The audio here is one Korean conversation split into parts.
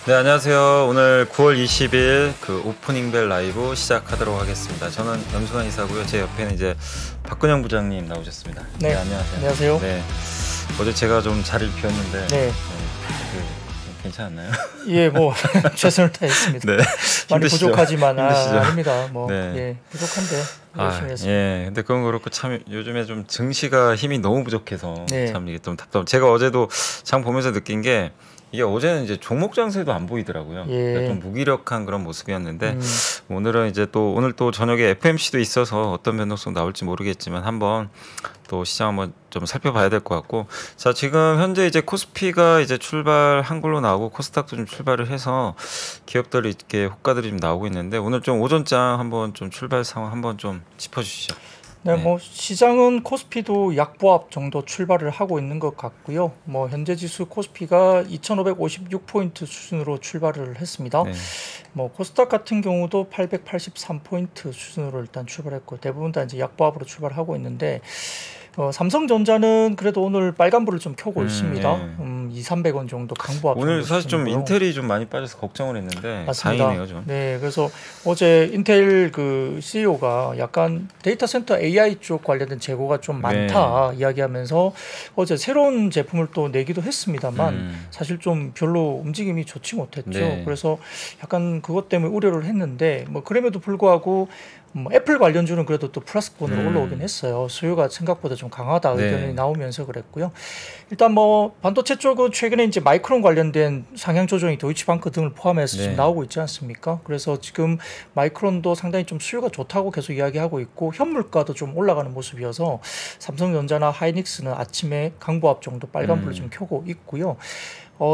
네, 안녕하세요. 오늘 9월 20일 그 오프닝 벨 라이브 시작하도록 하겠습니다. 저는 염승환 이사고요. 제 옆에는 이제 박근영 부장님 나오셨습니다. 네, 안녕하세요. 안녕하세요. 네, 어제 제가 좀 자리를 비웠는데 괜찮았나요? 예, 뭐 최선을 다했습니다. 네, 많이 힘드시죠? 부족하지만 힘드시죠? 아닙니다. 뭐 네. 예, 부족한데 열심히 했습니다. 예, 근데 그건 그렇고 참 요즘에 좀 증시가 힘이 너무 부족해서 네. 참 이게 좀 답답. 제가 어제도 장 보면서 느낀 게 이게 어제는 이제 종목 장세도 안 보이더라고요. 예. 그러니까 좀 무기력한 그런 모습이었는데 오늘은 이제 또 오늘 또 저녁에 FMC도 있어서 어떤 변동성 나올지 모르겠지만 한번 또 시장 한번 좀 살펴봐야 될 것 같고, 자 지금 현재 이제 코스피가 이제 출발한 걸로 나오고 코스닥도 좀 출발을 해서 기업들이 이렇게 호가들이 좀 나오고 있는데 오늘 좀 오전장 한번 좀 출발 상황 한번 좀 짚어주시죠. 네, 뭐 시장은 코스피도 약보합 정도 출발을 하고 있는 것 같고요. 뭐 현재 지수 코스피가 2,556포인트 수준으로 출발을 했습니다. 네. 뭐 코스닥 같은 경우도 883포인트 수준으로 일단 출발했고 대부분 다 이제 약보합으로 출발하고 있는데 삼성전자는 그래도 오늘 빨간불을 좀 켜고 있습니다. 200-300원 정도 강보합. 오늘 사실 좀 인텔이 좀 많이 빠져서 걱정을 했는데 맞습니다. 다행이네요, 좀. 네, 그래서 어제 인텔 그 CEO가 약간 데이터 센터 AI 쪽 관련된 재고가 좀 많다 이야기하면서 어제 새로운 제품을 또 내기도 했습니다만 사실 좀 별로 움직임이 좋지 못했죠. 그래서 약간 그것 때문에 우려를 했는데 뭐 그럼에도 불구하고 뭐 애플 관련주는 그래도 또 플러스권으로 올라오긴 했어요. 수요가 생각보다 좀 강하다 의견이 나오면서 그랬고요. 일단 뭐 반도체 쪽은 최근에 이제 마이크론 관련된 상향 조정이 도이치방크 등을 포함해서 지금 나오고 있지 않습니까? 그래서 지금 마이크론도 상당히 좀 수요가 좋다고 계속 이야기하고 있고 현물가도 좀 올라가는 모습이어서 삼성전자나 하이닉스는 아침에 강보합 정도 빨간불을 좀 켜고 있고요.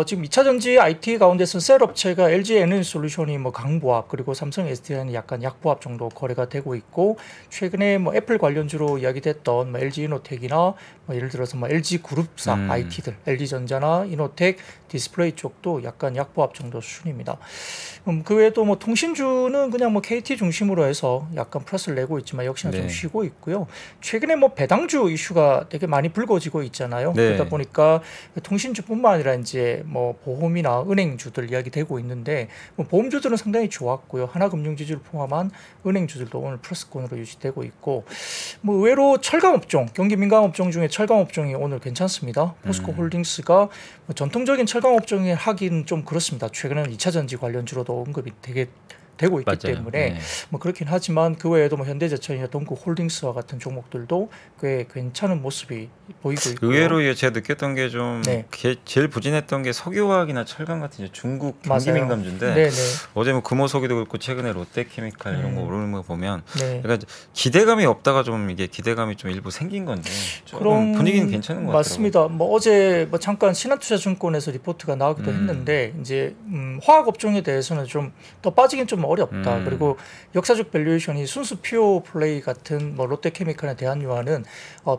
지금 2차 전지 IT 가운데서 셀 업체가 LG 에너지솔루션이 뭐 강보합 그리고 삼성 SDI는 약간 약보합 정도 거래가 되고 있고 최근에 뭐 애플 관련주로 이야기됐던 뭐 LG 이노텍이나 뭐 예를 들어서 뭐 LG 그룹사 IT들 LG 전자나 이노텍 디스플레이 쪽도 약간 약보합 정도 수준입니다. 그 외에도 뭐 통신주는 그냥 뭐 KT 중심으로 해서 약간 플러스를 내고 있지만 역시나 좀 쉬고 있고요. 최근에 뭐 배당주 이슈가 되게 많이 불거지고 있잖아요. 그러다 보니까 통신주뿐만 아니라 이제 뭐 보험이나 은행주들 이야기되고 있는데 뭐 보험주들은 상당히 좋았고요. 하나금융지주를 포함한 은행주들도 오늘 플러스권으로 유지되고 있고 뭐 의외로 철강업종, 경기민감업종 중에 철강업종이 오늘 괜찮습니다. 포스코홀딩스가 뭐 전통적인 철강업종에 하긴 좀 그렇습니다. 최근에는 2차 전지 관련주로도 언급이 되게 되고 있기 때문에 뭐 그렇긴 하지만 그 외에도 뭐 현대제철이나 동구홀딩스와 같은 종목들도 꽤 괜찮은 모습이 보이고 있고요. 의외로 제가 느꼈던 게 좀 제일 부진했던 게 석유화학이나 철강 같은 이제 중국 경기민감주인데 어제 뭐 금호석유도 그렇고 최근에 롯데케미칼 이런 거 오르는 거 보면 그러니까 기대감이 없다가 좀 이게 기대감이 좀 일부 생긴 건데 그런 분위기는 괜찮은 것 같아요. 맞습니다. 뭐 어제 뭐 잠깐 신한투자증권에서 리포트가 나오기도 했는데 이제 화학 업종에 대해서는 좀 더 빠지긴 좀 어렵다. 그리고 역사적 밸류에이션이 순수 퓨어 플레이 같은 뭐 롯데케미칼이나 대한유화는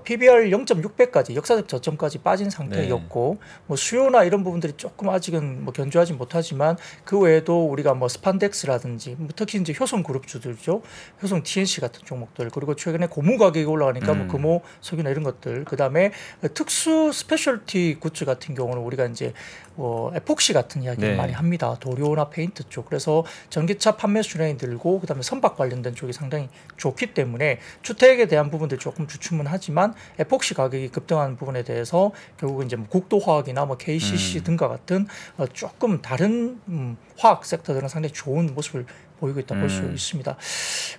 PBR 0.6배까지 역사적 저점까지 빠진 상태였고 뭐 수요나 이런 부분들이 조금 아직은 뭐 견조하지 못하지만 그 외에도 우리가 뭐 스판덱스라든지 뭐 특히 이제 효성 그룹주들죠. 효성 TNC 같은 종목들 그리고 최근에 고무 가격이 올라가니까 뭐 금호 석유나 이런 것들 그다음에 특수 스페셜티 굿즈 같은 경우는 우리가 이제 에폭시 같은 이야기를 많이 합니다. 도료나 페인트 쪽. 그래서 전기차 판매 수량이 늘고 그다음에 선박 관련된 쪽이 상당히 좋기 때문에 주택에 대한 부분들 조금 주춤은 하지만 에폭시 가격이 급등하는 부분에 대해서 결국은 이제 뭐 국도화학이나 뭐 KCC 등과 같은 조금 다른 화학 섹터들은 상당히 좋은 모습을 보이고 있다 볼 수 있습니다.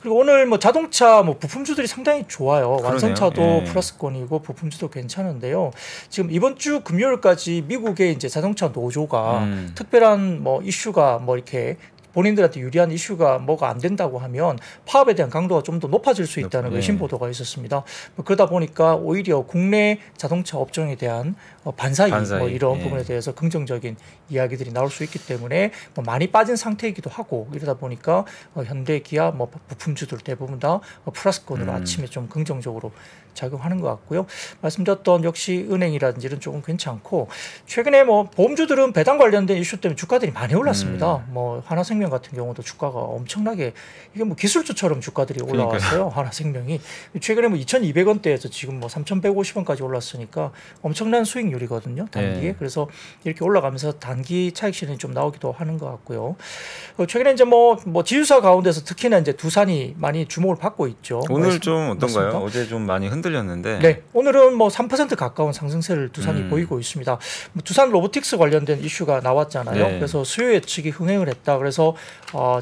그리고 오늘 뭐 자동차 뭐 부품주들이 상당히 좋아요. 완성차도 플러스권이고 부품주도 괜찮은데요. 지금 이번 주 금요일까지 미국의 이제 자동차 노조가 특별한 뭐 이슈가 뭐 이렇게 본인들한테 유리한 이슈가 뭐가 안 된다고 하면 파업에 대한 강도가 좀 더 높아질 수 있다는 외신 보도가 있었습니다. 그러다 보니까 오히려 국내 자동차 업종에 대한 반사이 뭐 이런 부분에 대해서 긍정적인 이야기들이 나올 수 있기 때문에 뭐 많이 빠진 상태이기도 하고 이러다 보니까 현대, 기아, 뭐 부품주들 대부분 다 플러스권으로 아침에 좀 긍정적으로 작용하는 것 같고요. 말씀드렸던 역시 은행이라든지 이런 쪽은 괜찮고 최근에 뭐 보험주들은 배당 관련된 이슈 때문에 주가들이 많이 올랐습니다. 뭐 하나생명 하나생명 같은 경우도 주가가 엄청나게 이게 뭐 기술주처럼 주가들이 올라왔어요. 하나생명이 최근에 뭐 2,200원대에서 지금 뭐 3,150원까지 올랐으니까 엄청난 수익률이거든요. 단기에. 그래서 이렇게 올라가면서 단기 차익 실현이 좀 나오기도 하는 것 같고요. 최근에 이제 뭐 지주사 가운데서 특히나 이제 두산이 많이 주목을 받고 있죠. 오늘 좀 어떤가요? 맞습니다. 어제 좀 많이 흔들렸는데. 네, 오늘은 뭐 3% 가까운 상승세를 두산이 보이고 있습니다. 두산 로보틱스 관련된 이슈가 나왔잖아요. 네. 그래서 수요 예측이 흥행을 했다. 그래서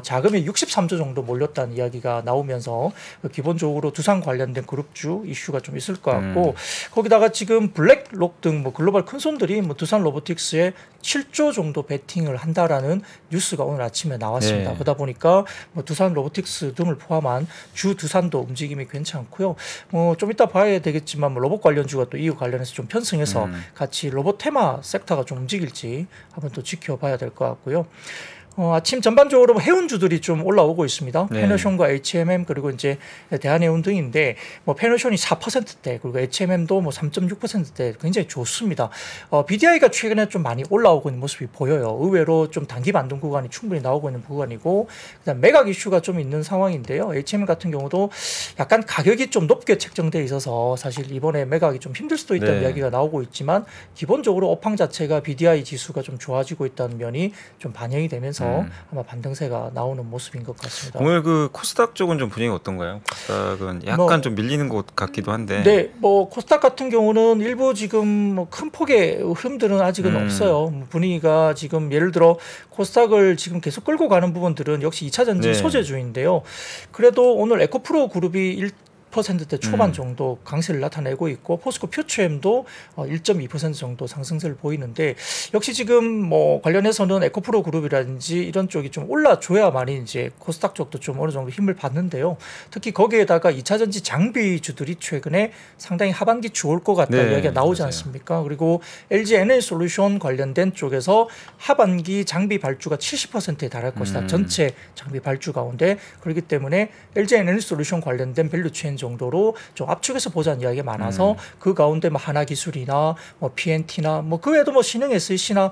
자금이 63조 정도 몰렸다는 이야기가 나오면서 기본적으로 두산 관련된 그룹주 이슈가 좀 있을 것 같고 거기다가 지금 블랙록 등 뭐 글로벌 큰 손들이 뭐 두산 로보틱스에 7조 정도 베팅을 한다라는 뉴스가 오늘 아침에 나왔습니다. 네. 그러다 보니까 뭐 두산 로보틱스 등을 포함한 주 두산도 움직임이 괜찮고요. 뭐 좀 이따 봐야 되겠지만 뭐 로봇 관련주가 또 이유 관련해서 좀 편승해서 같이 로봇 테마 섹터가 좀 움직일지 한번 또 지켜봐야 될 것 같고요. 아침 전반적으로 해운주들이 좀 올라오고 있습니다. 네. 페너션과 HMM 그리고 이제 대한해운 등인데 뭐 페너션이 4%대 그리고 HMM도 뭐 3.6%대 굉장히 좋습니다. BDI가 최근에 좀 많이 올라오고 있는 모습이 보여요. 의외로 좀 단기 반등 구간이 충분히 나오고 있는 구간이고 그다음 매각 이슈가 좀 있는 상황인데요. HMM 같은 경우도 약간 가격이 좀 높게 책정돼 있어서 사실 이번에 매각이 좀 힘들 수도 있다는 이야기가 나오고 있지만 기본적으로 업황 자체가 BDI 지수가 좀 좋아지고 있다는 면이 좀 반영이 되면서 아마 반등세가 나오는 모습인 것 같습니다. 오늘 그 코스닥 쪽은 좀 분위기가 어떤가요? 코스닥은 약간 좀 밀리는 것 같기도 한데. 네, 뭐 코스닥 같은 경우는 일부 지금 뭐 큰 폭의 흐름들은 아직은 없어요. 뭐 분위기가 지금 예를 들어 코스닥을 지금 계속 끌고 가는 부분들은 역시 2차 전지 소재주인데요. 그래도 오늘 에코프로 그룹이 1%대 초반 정도 강세를 나타내고 있고 포스코 퓨처엠도 1.2% 정도 상승세를 보이는데 역시 지금 뭐 관련해서는 에코프로 그룹이라든지 이런 쪽이 좀 올라줘야만이 이제 코스닥 쪽도 좀 어느 정도 힘을 받는데요. 특히 거기에다가 2차 전지 장비주들이 최근에 상당히 하반기 좋을 것 같다는 이야기가 나오지 않습니까? 그리고 LG 에너지솔루션 관련된 쪽에서 하반기 장비 발주가 70%에 달할 것이다. 전체 장비 발주 가운데 그렇기 때문에 LG 에너지솔루션 관련된 밸류체인 정도로 좀 압축해서 보자는 이야기가 많아서 그 가운데 뭐 하나기술이나 뭐 PNT나 뭐 그 외에도 뭐 신흥 SC나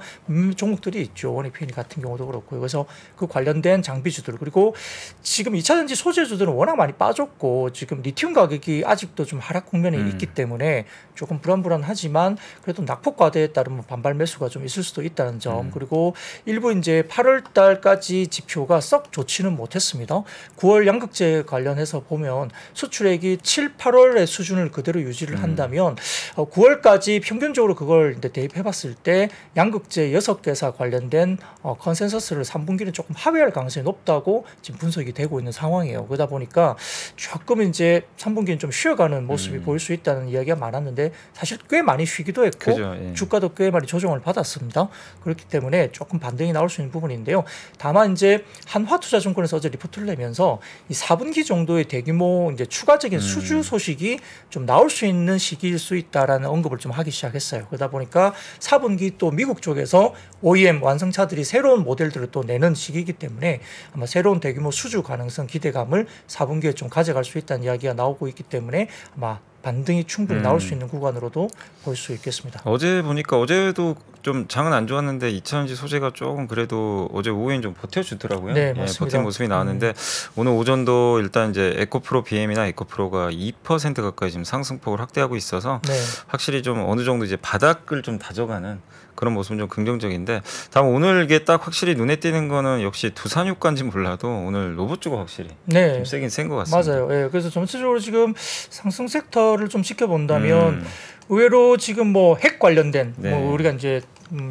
종목들이 있죠. 원익PN 같은 경우도 그렇고요. 그래서 그 관련된 장비주들 그리고 지금 2차 전지 소재주들은 워낙 많이 빠졌고 지금 리튬 가격이 아직도 좀 하락 국면에 있기 때문에 조금 불안불안하지만 그래도 낙폭 과대에 따른 뭐 반발 매수가 좀 있을 수도 있다는 점 그리고 일부 이제 8월 달까지 지표가 썩 좋지는 못했습니다. 9월 양극재 관련해서 보면 수출액이 7, 8월의 수준을 그대로 유지를 한다면 9월까지 평균적으로 그걸 이제 대입해봤을 때 양극재 6개사 관련된 컨센서스를 3분기는 조금 하회할 가능성이 높다고 지금 분석이 되고 있는 상황이에요. 그러다 보니까 조금 이제 3분기는 좀 쉬어가는 모습이 보일 수 있다는 이야기가 많았는데 사실 꽤 많이 쉬기도 했고 주가도 꽤 많이 조정을 받았습니다. 그렇기 때문에 조금 반등이 나올 수 있는 부분인데요. 다만 이제 한화투자증권에서 어제 리포트를 내면서 이 4분기 정도의 대규모 이제 추가적인 수주 소식이 좀 나올 수 있는 시기일 수 있다라는 언급을 좀 하기 시작했어요. 그러다 보니까 4분기 또 미국 쪽에서 OEM 완성차들이 새로운 모델들을 또 내는 시기이기 때문에 아마 새로운 대규모 수주 가능성 기대감을 4분기에 좀 가져갈 수 있다는 이야기가 나오고 있기 때문에 아마 반등이 충분히 나올 수 있는 구간으로도 볼 수 있겠습니다. 어제 보니까 어제도 좀 장은 안 좋았는데 2차전지 소재가 조금 그래도 어제 오후엔 좀 버텨주더라고요. 네, 맞습니다. 버틴 모습이 나왔는데 오늘 오전도 일단 이제 에코프로 BM이나 에코프로가 2% 가까이 지금 상승폭을 확대하고 있어서 확실히 좀 어느 정도 이제 바닥을 좀 다져가는 그런 모습은 좀 긍정적인데 다만 오늘 이게 딱 확실히 눈에 띄는 거는 역시 두산효과인지 몰라도 오늘 로봇주가 확실히 좀 세긴 센 것 같습니다. 맞아요. 예, 그래서 전체적으로 지금 상승 섹터를 좀 지켜본다면 의외로 지금 뭐 핵 관련된 뭐 우리가 이제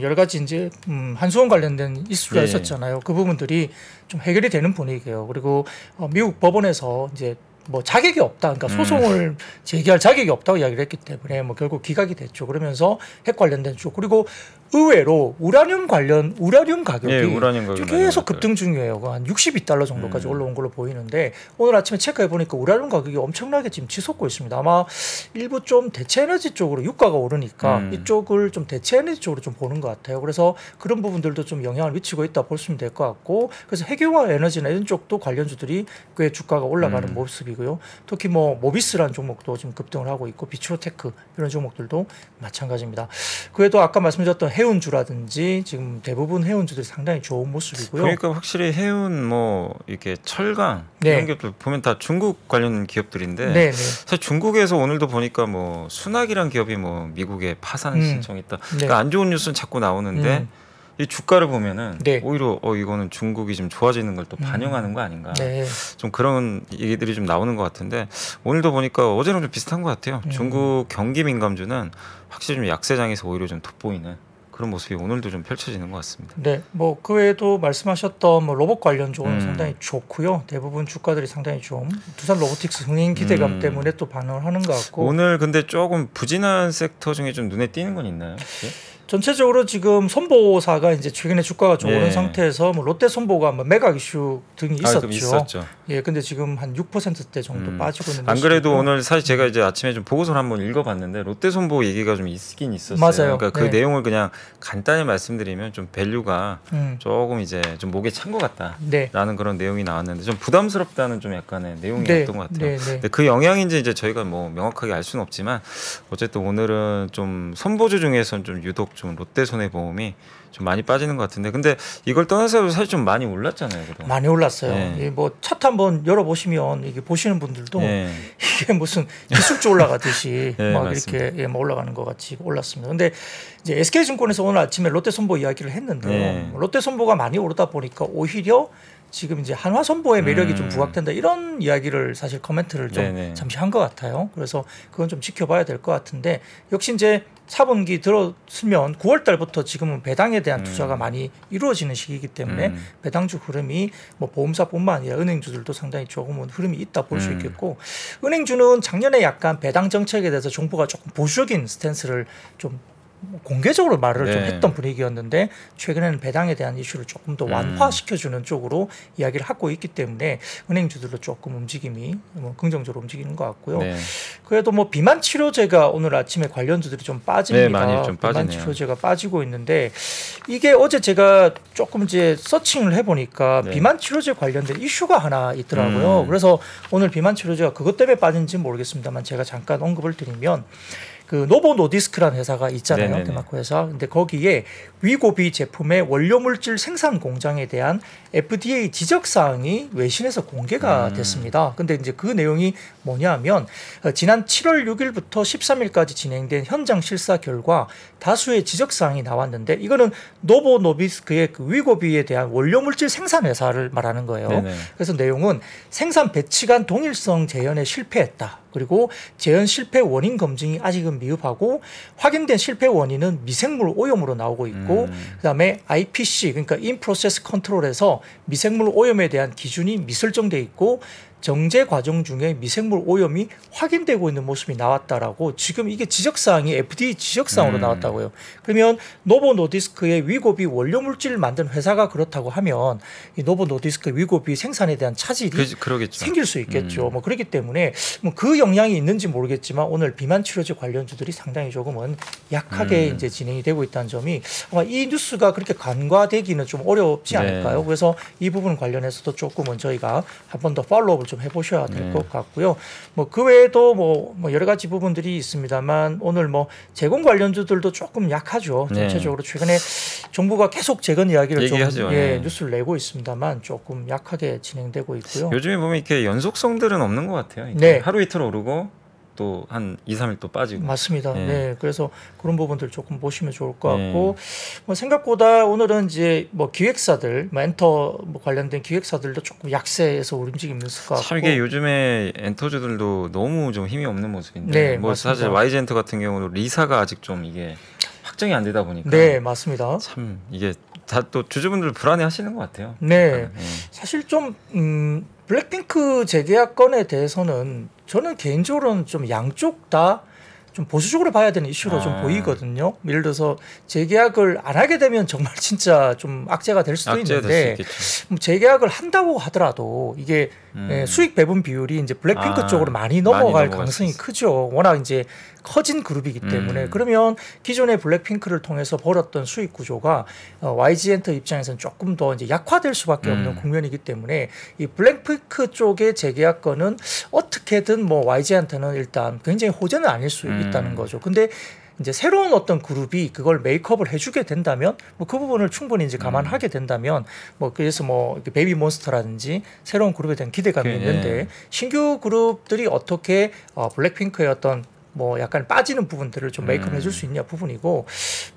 여러 가지 이제 한수원 관련된 이슈가 있었잖아요. 그 부분들이 좀 해결이 되는 분위기예요. 그리고 미국 법원에서 이제 뭐 자격이 없다. 그러니까 소송을 제기할 자격이 없다고 이야기를 했기 때문에 뭐 결국 기각이 됐죠. 그러면서 핵 관련된 쪽 그리고 의외로 우라늄 가격이 계속 급등 중이에요. 한 62달러 정도까지 올라온 걸로 보이는데 오늘 아침에 체크해 보니까 우라늄 가격이 엄청나게 지금 치솟고 있습니다. 아마 일부 좀 대체 에너지 쪽으로 유가가 오르니까 이쪽을 좀 대체 에너지 쪽으로 좀 보는 것 같아요. 그래서 그런 부분들도 좀 영향을 미치고 있다 보시면 될 것 같고 그래서 핵융합 에너지나 이런 쪽도 관련주들이 꽤 주가가 올라가는 모습이고요. 특히 뭐 모비스라는 종목도 지금 급등을 하고 있고 비추로테크 이런 종목들도 마찬가지입니다. 그래도 아까 말씀드렸던 해운주라든지 지금 대부분 해운주들이 상당히 좋은 모습이고요. 그러니까 확실히 해운 뭐 이렇게 철강 네. 이런 기업들 보면 다 중국 관련 기업들인데 네, 네. 사실 중국에서 오늘도 보니까 뭐 순학이란 기업이 뭐 미국에 파산 신청했다. 네. 그러니까 안 좋은 뉴스는 자꾸 나오는데 이 주가를 보면은 네. 오히려 이거는 중국이 좀 좋아지는 걸 또 반영하는 거 아닌가. 네. 좀 그런 얘기들이 좀 나오는 것 같은데 오늘도 보니까 어제랑 좀 비슷한 것 같아요. 중국 경기 민감주는 확실히 좀 약세장에서 오히려 좀 돋보이는 그런 모습이 오늘도 좀 펼쳐지는 것 같습니다. 네, 뭐 그 외에도 말씀하셨던 뭐 로봇 관련주 오늘 상당히 좋고요. 대부분 주가들이 상당히 좀 두산 로보틱스 흥행 기대감 때문에 또 반응을 하는 것 같고. 오늘 근데 조금 부진한 섹터 중에 좀 눈에 띄는 건 있나요? 혹시? 전체적으로 지금 손보사가 이제 최근에 주가가 좀 예. 오른 상태에서 뭐 롯데 손보가 뭐 매각 이슈 등이 있었죠. 있었죠. 예, 근데 지금 한 6%대 정도 빠지고 있는 안 그래도 모습이고요. 오늘 사실 제가 이제 아침에 좀 보고서를 한번 읽어봤는데 롯데 손보 얘기가 좀 있긴 있었어요. 맞아요. 그러니까 그 네. 내용을 그냥 간단히 말씀드리면 좀 밸류가 조금 이제 좀 목에 찬 것 같다라는 네. 그런 내용이 나왔는데 좀 부담스럽다는 좀 약간의 내용이었던 것 같아요. 네, 네. 근데 그 영향인지 이제 저희가 뭐 명확하게 알 수는 없지만 어쨌든 오늘은 좀 손보주 중에서는 좀 유독 좀 롯데 손해보험이 좀 많이 빠지는 것 같은데 근데 이걸 떠나서 사실 좀 많이 올랐잖아요. 그동안. 많이 올랐어요. 네. 뭐 차트 한번 열어보시면 이게 보시는 분들도 네. 이게 무슨 기술주 올라가듯이 네, 막 맞습니다. 이렇게 막 올라가는 것 같이 올랐습니다. 근데 이제 SK증권에서 오늘 아침에 롯데손보 이야기를 했는데요. 네. 롯데손보가 많이 오르다 보니까 오히려 지금 이제 한화손보의 매력이 좀 부각된다 이런 이야기를 사실 코멘트를 좀 네네. 잠시 한 것 같아요. 그래서 그건 좀 지켜봐야 될 것 같은데 역시 이제 4분기 들었으면 9월 달부터 지금은 배당에 대한 투자가 많이 이루어지는 시기이기 때문에 배당주 흐름이 뭐 보험사뿐만 아니라 은행주들도 상당히 조금은 흐름이 있다 볼 수 있겠고 은행주는 작년에 약간 배당 정책에 대해서 정부가 조금 보수적인 스탠스를 좀 공개적으로 말을 좀 네. 했던 분위기였는데 최근에는 배당에 대한 이슈를 조금 더 완화시켜주는 쪽으로 이야기를 하고 있기 때문에 은행주들도 조금 움직임이 뭐 긍정적으로 움직이는 것 같고요. 네. 그래도 뭐 비만 치료제가 오늘 아침에 관련주들이 좀 빠집니다. 네, 많이 좀 비만 빠지네요. 치료제가 빠지고 있는데 이게 어제 제가 조금 이제 서칭을 해보니까 네. 비만 치료제 관련된 이슈가 하나 있더라고요. 그래서 오늘 비만 치료제가 그것 때문에 빠진지 모르겠습니다만 제가 잠깐 언급을 드리면 그 노보노디스크라는 회사가 있잖아요. 네네네. 데마코 회사. 근데 거기에 위고비 제품의 원료 물질 생산 공장에 대한 FDA 지적 사항이 외신에서 공개가 됐습니다. 근데 이제 그 내용이 뭐냐면 지난 7월 6일부터 13일까지 진행된 현장 실사 결과 다수의 지적 사항이 나왔는데 이거는 노보노디스크의 그 위고비에 대한 원료 물질 생산 회사를 말하는 거예요. 네네. 그래서 내용은 생산 배치 간 동일성 재현에 실패했다. 그리고 재현 실패 원인 검증이 아직은 미흡하고 확인된 실패 원인은 미생물 오염으로 나오고 있고 그다음에 IPC 그러니까 In Process Control에서 미생물 오염에 대한 기준이 미설정돼 있고 정제 과정 중에 미생물 오염이 확인되고 있는 모습이 나왔다라고 지금 이게 지적사항이 FDA 지적사항으로 나왔다고요. 그러면 노보노디스크의 위고비 원료 물질을 만든 회사가 그렇다고 하면 이 노보노디스크 위고비 생산에 대한 차질이 그러겠죠. 생길 수 있겠죠. 뭐 그렇기 때문에 뭐 그 영향이 있는지 모르겠지만 오늘 비만 치료제 관련주들이 상당히 조금은 약하게 이제 진행이 되고 있다는 점이 아마 이 뉴스가 그렇게 간과되기는 좀 어렵지 않을까요? 그래서 이 부분 관련해서도 조금은 저희가 한 번 더 팔로우업을 좀 해보셔야 될 것 같고요. 뭐 그 외에도 뭐 여러 가지 부분들이 있습니다만 오늘 뭐 재건 관련주들도 조금 약하죠. 전체적으로 최근에 정부가 계속 재건 이야기를 얘기하죠. 좀 네. 뉴스를 내고 있습니다만 조금 약하게 진행되고 있고요. 요즘에 보면 이렇게 연속성들은 없는 것 같아요. 이렇게 네. 하루 이틀 오르고 또 한 2, 3일 또 빠지고. 맞습니다. 네. 네. 그래서 그런 부분들 조금 보시면 좋을 것 같고 뭐 생각보다 오늘은 이제 뭐 기획사들, 뭐 엔터 뭐 관련된 기획사들도 조금 약세에서 움직임이 있을 것 같고. 참 이게 요즘에 엔터주들도 너무 좀 힘이 없는 모습인데 네, 뭐 맞습니다. 사실 YG엔터 같은 경우도 리사가 아직 좀 이게 확정이 안 되다 보니까 네, 맞습니다. 참 이게 다 또 주주분들 불안해하시는 것 같아요. 네. 약간은. 사실 좀 블랙핑크 재계약 건에 대해서는 저는 개인적으로는 좀 양쪽 다 좀 보수적으로 봐야 되는 이슈로 좀 보이거든요. 예를 들어서 재계약을 안 하게 되면 정말 진짜 좀 악재가 될 수도 악재가 있는데 될 수 있겠죠. 뭐 재계약을 한다고 하더라도 이게 수익 배분 비율이 이제 블랙핑크 쪽으로 많이 넘어갈 가능성이 크죠. 워낙 이제 커진 그룹이기 때문에 그러면 기존의 블랙핑크를 통해서 벌었던 수익 구조가 YG엔터 입장에서는 조금 더 이제 약화될 수밖에 없는 국면이기 때문에 이 블랙핑크 쪽의 재계약권은 어떻게든 뭐 YG엔터는 일단 굉장히 호재는 아닐 수 있다는 거죠. 근데 이제 새로운 어떤 그룹이 그걸 메이크업을 해주게 된다면 뭐 그 부분을 충분히 이제 감안하게 된다면 뭐 그래서 뭐 베이비몬스터라든지 새로운 그룹에 대한 기대감이 있는데 신규 그룹들이 어떻게 블랙핑크의 어떤 뭐 약간 빠지는 부분들을 좀 메이크업 해줄 수 있냐 부분이고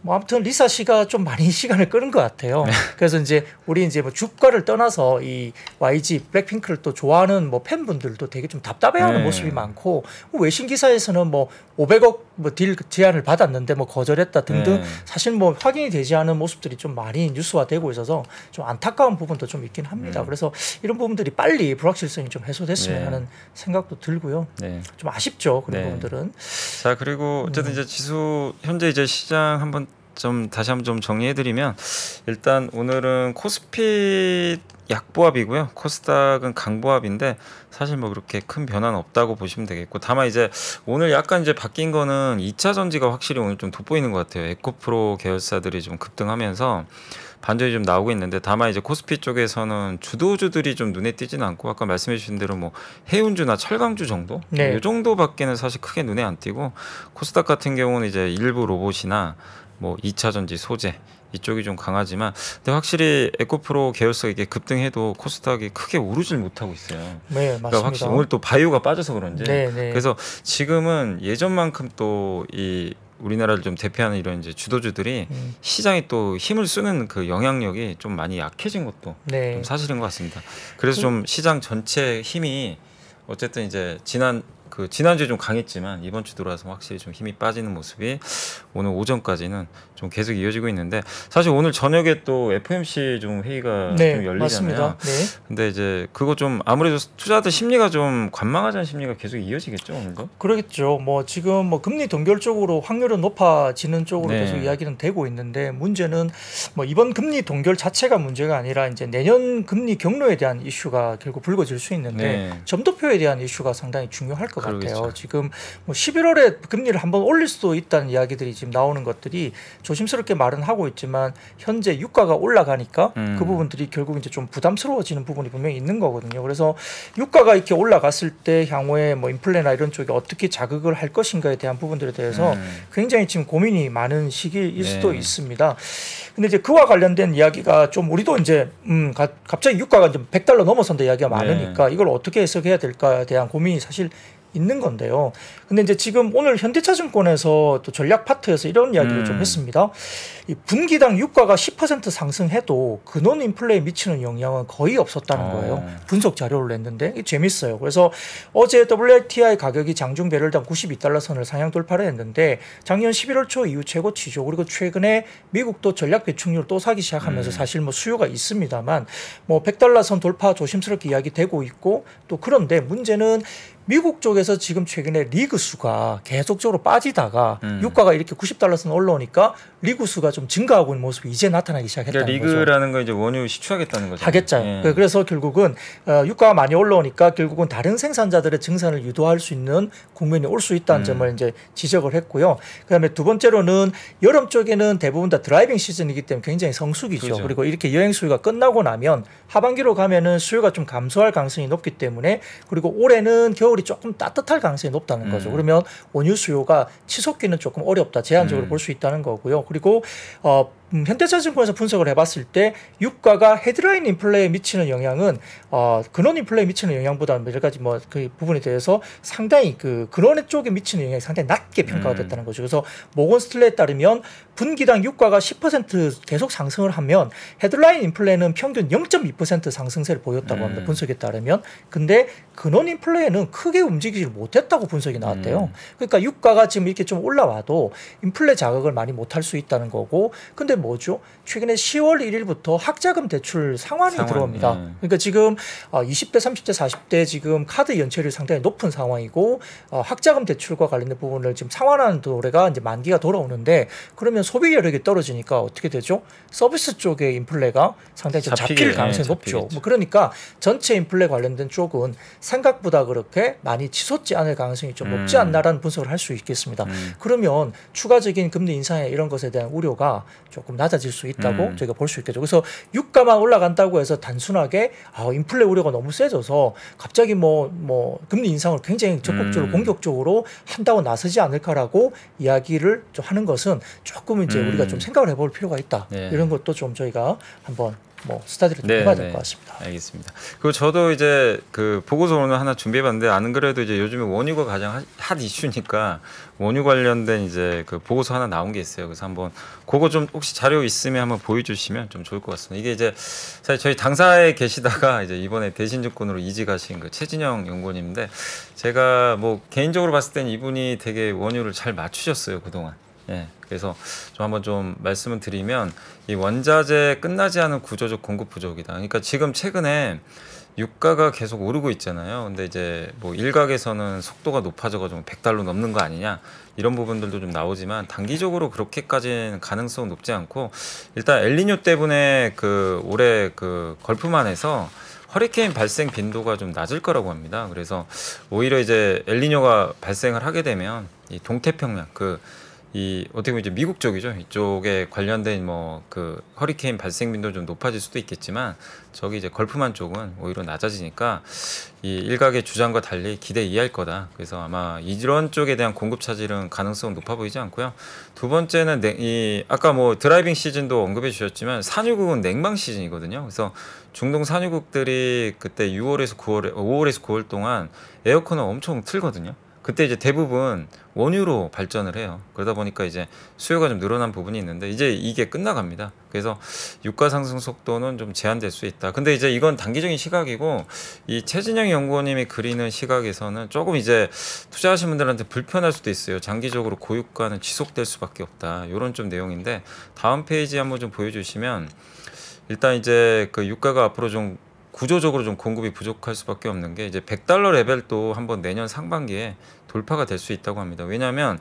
뭐 아무튼 리사 씨가 좀 많이 시간을 끄는 것 같아요. 그래서 이제 우리 이제 뭐 주가를 떠나서 이 YG 블랙핑크를 또 좋아하는 뭐 팬분들도 되게 좀 답답해하는 모습이 많고 외신 기사에서는 뭐 500억 뭐 딜 제안을 받았는데 뭐 거절했다 등등 사실 뭐 확인이 되지 않은 모습들이 좀 많이 뉴스화되고 있어서 좀 안타까운 부분도 좀 있긴 합니다. 그래서 이런 부분들이 빨리 불확실성이 좀 해소됐으면 하는 생각도 들고요. 좀 아쉽죠 그런 부분들은. 자 그리고 어쨌든 이제 지수 현재 이제 시장 한번 좀 다시 한번 좀 정리해드리면 일단 오늘은 코스피 약보합이고요. 코스닥은 강보합인데 사실 뭐 그렇게 큰 변화는 없다고 보시면 되겠고 다만 이제 오늘 약간 이제 바뀐 거는 2차 전지가 확실히 오늘 좀 돋보이는 것 같아요. 에코프로 계열사들이 좀 급등하면서 반전이 좀 나오고 있는데 다만 이제 코스피 쪽에서는 주도주들이 좀 눈에 띄지는 않고 아까 말씀해 주신 대로 뭐 해운주나 철강주 정도 이 정도밖에는 사실 크게 눈에 안 띄고 코스닥 같은 경우는 이제 일부 로봇이나 뭐 2차 전지 소재 이쪽이 좀 강하지만 근데 확실히 에코프로 계열사 이게 급등해도 코스닥이 크게 오르질 못하고 있어요. 네, 맞습니다. 그러니까 확실히 오늘 또 바이오가 빠져서 그런지 그래서 지금은 예전만큼 또 이 우리나라를 좀 대표하는 이런 이제 주도주들이 시장에 또 힘을 쓰는 그 영향력이 좀 많이 약해진 것도 좀 사실인 것 같습니다. 그래서 좀 시장 전체 힘이 어쨌든 이제 지난주에 좀 강했지만 이번 주 들어와서 확실히 좀 힘이 빠지는 모습이 오늘 오전까지는 좀 계속 이어지고 있는데 사실 오늘 저녁에 또 FOMC 좀 회의가 좀 열리잖아요. 맞습니다. 근데 이제 그거 좀 아무래도 투자자들 심리가 좀 관망하자는 심리가 계속 이어지겠죠 오늘도? 그러겠죠. 뭐 지금 뭐 금리 동결 쪽으로 확률은 높아지는 쪽으로 계속 이야기는 되고 있는데 문제는 뭐 이번 금리 동결 자체가 문제가 아니라 이제 내년 금리 경로에 대한 이슈가 결국 불거질 수 있는데 점도표에 대한 이슈가 상당히 중요할 것 같아요. 지금 뭐 11월에 금리를 한번 올릴 수도 있다는 이야기들이 지금 나오는 것들이 조심스럽게 말은 하고 있지만 현재 유가가 올라가니까 그 부분들이 결국 이제 좀 부담스러워지는 부분이 분명히 있는 거거든요. 그래서 유가가 이렇게 올라갔을 때 향후에 뭐 인플레나 이런 쪽에 어떻게 자극을 할 것인가에 대한 부분들에 대해서 굉장히 지금 고민이 많은 시기일 수도 있습니다. 근데 이제 그와 관련된 이야기가 좀 우리도 이제 갑자기 유가가 좀 $100 넘어선다 이야기가 많으니까 이걸 어떻게 해석해야 될까에 대한 고민이 사실 있는 건데요. 근데 이제 지금 오늘 현대차증권에서 또 전략 파트에서 이런 이야기를 좀 했습니다. 이 분기당 유가가 10% 상승해도 근원 인플레에 미치는 영향은 거의 없었다는 거예요. 분석 자료를 냈는데 이게 재밌어요. 그래서 어제 WTI 가격이 장중 배럴당 $92 선을 상향 돌파를 했는데 작년 11월 초 이후 최고치죠. 그리고 최근에 미국도 전략 배출률을 또 사기 시작하면서 사실 뭐 수요가 있습니다만 뭐 $100 선 돌파 조심스럽게 이야기되고 있고 또 그런데 문제는 미국 쪽에서 지금 최근에 리그 수가 계속적으로 빠지다가 유가가 이렇게 $90 선 올라오니까 리그 수가 좀 증가하고 있는 모습이 이제 나타나기 시작했다는 그러니까 거죠. 리그라는 건 이제 원유 시추하겠다는 거죠. 하겠죠. 그래서 결국은 유가가 많이 올라오니까 결국은 다른 생산자들의 증산을 유도할 수 있는 국면이 올 수 있다는 점을 이제 지적을 했고요. 그다음에 두 번째로는 여름 쪽에는 대부분 다 드라이빙 시즌이기 때문에 굉장히 성수기죠. 그렇죠. 그리고 이렇게 여행 수요가 끝나고 나면 하반기로 가면은 수요가 좀 감소할 가능성이 높기 때문에 그리고 올해는 겨울이 조금 따뜻할 가능성이 높다는 거죠. 그러면 원유 수요가 치솟기는 조금 어렵다. 제한적으로 볼 수 있다는 거고요. 그리고 현대차증권에서 분석을 해봤을 때 유가가 헤드라인 인플레에 미치는 영향은 근원 인플레에 미치는 영향보다는 여러 가지 뭐 그 부분에 대해서 상당히 그 근원 쪽에 미치는 영향이 상당히 낮게 평가가 됐다는 거죠. 그래서 모건 스탠리에 따르면 분기당 유가가 10% 계속 상승을 하면 헤드라인 인플레는 평균 0.2% 상승세를 보였다고 합니다. 분석에 따르면. 근데 근원 인플레는 크게 움직이지 못했다고 분석이 나왔대요. 그러니까 유가가 지금 이렇게 좀 올라와도 인플레 자극을 많이 못할 수 있다는 거고 근데 뭐죠? 최근에 10월 1일부터 학자금 대출 상환이 들어옵니다. 그러니까 지금 20대, 30대, 40대 지금 카드 연체율이 상당히 높은 상황이고 학자금 대출과 관련된 부분을 지금 상환하는 도래가 이제 만기가 돌아오는데 그러면 소비 여력이 떨어지니까 어떻게 되죠? 서비스 쪽의 인플레가 상당히 좀 잡힐 가능성이 높죠. 뭐 그러니까 전체 인플레 관련된 쪽은 생각보다 그렇게 많이 치솟지 않을 가능성이 좀 높지 않나라는 분석을 할 수 있겠습니다. 그러면 추가적인 금리 인상에 이런 것에 대한 우려가 조금 조금 낮아질 수 있다고 저희가 볼 수 있겠죠. 그래서 유가만 올라간다고 해서 단순하게 인플레 우려가 너무 세져서 갑자기 뭐 금리 인상을 굉장히 적극적으로 공격적으로 한다고 나서지 않을까라고 이야기를 좀 하는 것은 조금 이제 우리가 좀 생각을 해볼 필요가 있다. 네. 이런 것도 좀 저희가 한번 스타디를 좀 해봐야 될 것 같습니다. 알겠습니다. 그리고 저도 이제 그 보고서 오늘 하나 준비해봤는데 안 그래도 이제 요즘에 원유가 가장 핫 이슈니까 원유 관련된 이제 그 보고서 하나 나온 게 있어요. 그래서 한번 그거 좀 혹시 자료 있으면 한번 보여주시면 좀 좋을 것 같습니다. 이게 이제 사실 저희 당사에 계시다가 이제 이번에 대신증권으로 이직하신 그 최진영 연구원인데 제가 뭐 개인적으로 봤을 땐 이분이 되게 원유를 잘 맞추셨어요 그동안. 예, 그래서 좀 한번 좀 말씀을 드리면 이 원자재 끝나지 않은 구조적 공급 부족이다. 그러니까 지금 최근에 유가가 계속 오르고 있잖아요. 근데 이제 뭐 일각에서는 속도가 높아져가지고 $100 넘는 거 아니냐 이런 부분들도 좀 나오지만 단기적으로 그렇게까지는 가능성은 높지 않고 일단 엘니뇨 때문에 그 올해 그 걸프만에서 허리케인 발생 빈도가 좀 낮을 거라고 합니다. 그래서 오히려 이제 엘니뇨가 발생을 하게 되면 이 동태평양 이 어떻게 보면 이제 미국 쪽이죠. 이쪽에 관련된 뭐 그 허리케인 발생 빈도 좀 높아질 수도 있겠지만 저기 이제 걸프만 쪽은 오히려 낮아지니까 이 일각의 주장과 달리 기대 이해할 거다. 그래서 아마 이런 쪽에 대한 공급 차질은 가능성 높아 보이지 않고요. 두 번째는 이 아까 뭐 드라이빙 시즌도 언급해 주셨지만 산유국은 냉방 시즌이거든요. 그래서 중동 산유국들이 그때 5월에서 9월 동안 에어컨을 엄청 틀거든요. 그때 이제 대부분 원유로 발전을 해요. 그러다 보니까 이제 수요가 좀 늘어난 부분이 있는데 이제 이게 끝나갑니다. 그래서 유가 상승 속도는 좀 제한될 수 있다. 근데 이제 이건 단기적인 시각이고 이 최진영 연구원님이 그리는 시각에서는 조금 이제 투자하신 분들한테 불편할 수도 있어요. 장기적으로 고유가는 지속될 수밖에 없다. 이런 좀 내용인데 다음 페이지 한번 좀 보여주시면 일단 이제 그 유가가 앞으로 좀 구조적으로 좀 공급이 부족할 수밖에 없는 게 이제 $100 레벨도 한번 내년 상반기에 돌파가 될 수 있다고 합니다. 왜냐하면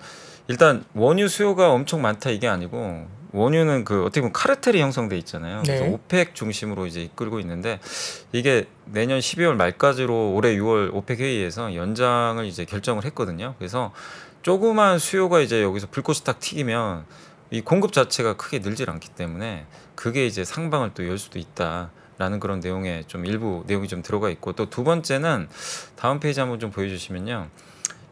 일단 원유 수요가 엄청 많다 이게 아니고 원유는 그 어떻게 보면 카르텔이 형성돼 있잖아요. 그래서 네. 오펙 중심으로 이제 이끌고 있는데 이게 내년 12월 말까지로 올해 6월 오펙 회의에서 연장을 이제 결정을 했거든요. 그래서 조그만 수요가 이제 여기서 불꽃이 딱 튀기면 이 공급 자체가 크게 늘질 않기 때문에 그게 이제 상방을 또 열 수도 있다. 라는 그런 내용에 좀 일부 내용이 좀 들어가 있고 또 두 번째는 다음 페이지 한번 좀 보여주시면요.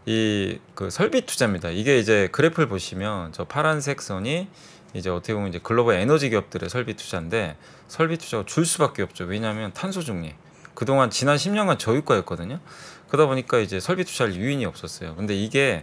이 그 설비 투자입니다. 이게 이제 그래프를 보시면 저 파란색 선이 이제 어떻게 보면 이제 글로벌 에너지 기업들의 설비 투자인데 설비 투자가 줄 수밖에 없죠. 왜냐하면 탄소 중립. 그동안 지난 10년간 저유가였거든요. 그러다 보니까 이제 설비 투자할 유인이 없었어요. 근데 이게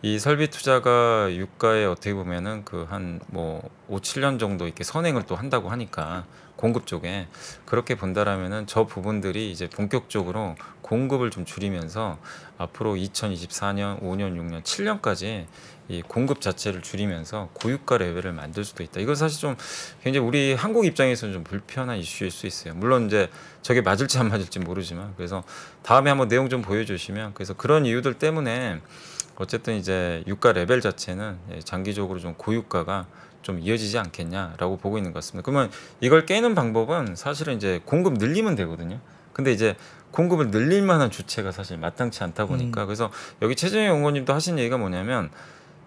이 설비 투자가 유가에 어떻게 보면은 그 한 뭐 5, 7년 정도 이렇게 선행을 또 한다고 하니까 공급 쪽에 그렇게 본다라면은 저 부분들이 이제 본격적으로 공급을 좀 줄이면서 앞으로 2024년, 5년, 6년, 7년까지 이 공급 자체를 줄이면서 고유가 레벨을 만들 수도 있다. 이건 사실 좀 굉장히 우리 한국 입장에서는 좀 불편한 이슈일 수 있어요. 물론 이제 저게 맞을지 안 맞을지 모르지만 그래서 다음에 한번 내용 좀 보여주시면 그래서 그런 이유들 때문에 어쨌든 이제 유가 레벨 자체는 장기적으로 좀 고유가가 좀 이어지지 않겠냐라고 보고 있는 것 같습니다. 그러면 이걸 깨는 방법은 사실은 이제 공급 늘리면 되거든요. 근데 이제 공급을 늘릴 만한 주체가 사실 마땅치 않다 보니까 그래서 여기 최재형 연구원님도 하신 얘기가 뭐냐면